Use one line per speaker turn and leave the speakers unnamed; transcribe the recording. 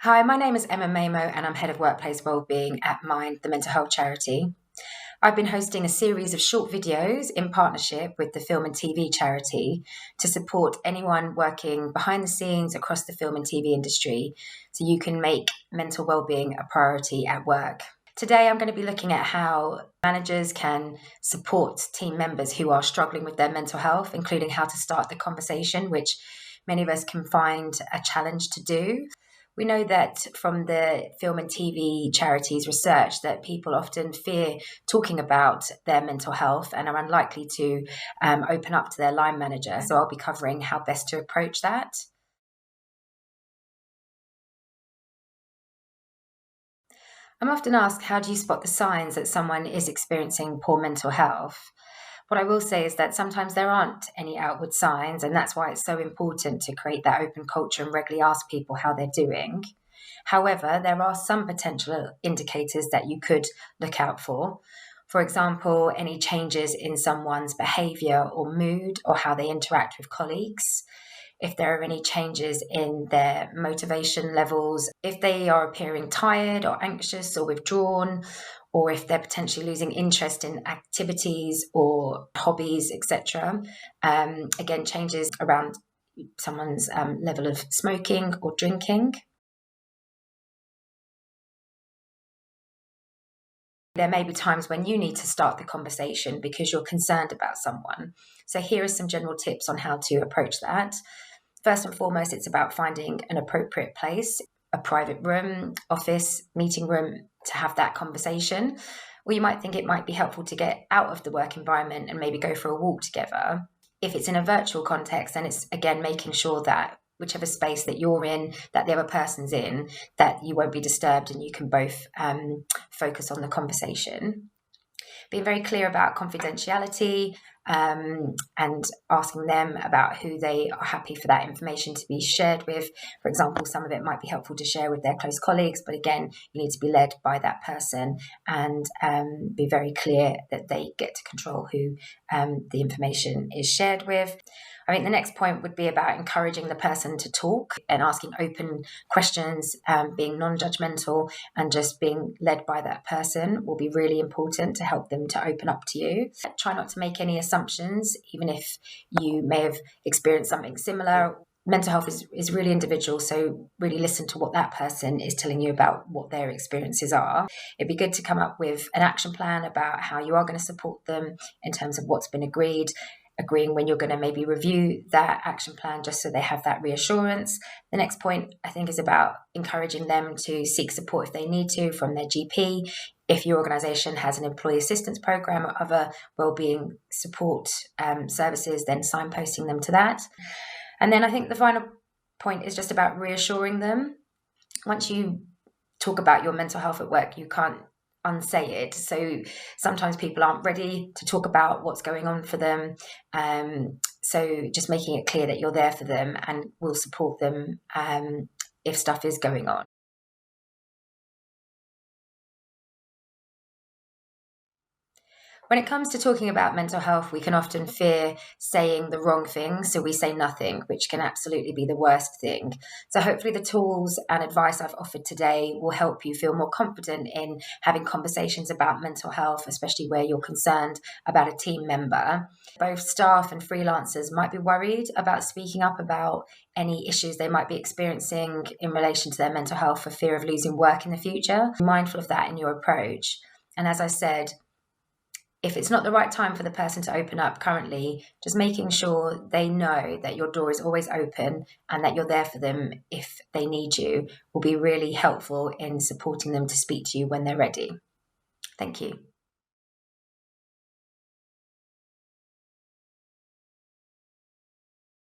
Hi, my name is Emma Mamo and I'm Head of Workplace Wellbeing at Mind, the mental health charity. I've been hosting a series of short videos in partnership with the film and TV charity to support anyone working behind the scenes across the film and TV industry so you can make mental wellbeing a priority at work. Today, I'm going to be looking at how managers can support team members who are struggling with their mental health, including how to start the conversation, which many of us can find a challenge to do. We know that from the film and TV charities research that people often fear talking about their mental health and are unlikely to open up to their line manager. So I'll be covering how best to approach that. I'm often asked, how do you spot the signs that someone is experiencing poor mental health? What I will say is that sometimes there aren't any outward signs, and that's why it's so important to create that open culture and regularly ask people how they're doing. However, there are some potential indicators that you could look out for. For example, any changes in someone's behaviour or mood or how they interact with colleagues. If there are any changes in their motivation levels, if they are appearing tired or anxious or withdrawn, or if they're potentially losing interest in activities or hobbies, etc. Again, changes around someone's level of smoking or drinking. There may be times when you need to start the conversation because you're concerned about someone. So here are some general tips on how to approach that. First and foremost, it's about finding an appropriate place, a private room, office, meeting room to have that conversation. Or you might think it might be helpful to get out of the work environment and maybe go for a walk together. If it's in a virtual context, then it's again making sure that whichever space that you're in, that the other person's in, that you won't be disturbed and you can both focus on the conversation. Being very clear about confidentiality and asking them about who they are happy for that information to be shared with. For example, some of it might be helpful to share with their close colleagues, but again, you need to be led by that person and be very clear that they get to control who the information is shared with. I think the next point would be about encouraging the person to talk and asking open questions, being non-judgmental and just being led by that person will be really important to help them to open up to you. Try not to make any assumptions, even if you may have experienced something similar. Mental health is really individual, so really listen to what that person is telling you about what their experiences are. It'd be good to come up with an action plan about how you are going to support them in terms of what's been agreed, agreeing when you're going to maybe review that action plan just so they have that reassurance. The next point, I think, is about encouraging them to seek support if they need to from their GP. If your organisation has an employee assistance programme or other wellbeing support services, then signposting them to that. And then I think the final point is just about reassuring them. Once you talk about your mental health at work, you can't unsay it. So sometimes people aren't ready to talk about what's going on for them. So just making it clear that you're there for them and will support them if stuff is going on. When it comes to talking about mental health, we can often fear saying the wrong thing, so we say nothing, which can absolutely be the worst thing. So hopefully the tools and advice I've offered today will help you feel more confident in having conversations about mental health, especially where you're concerned about a team member. Both staff and freelancers might be worried about speaking up about any issues they might be experiencing in relation to their mental health for fear of losing work in the future. Be mindful of that in your approach. And as I said, if it's not the right time for the person to open up currently, just making sure they know that your door is always open and that you're there for them if they need you will be really helpful in supporting them to speak to you when they're ready. Thank you.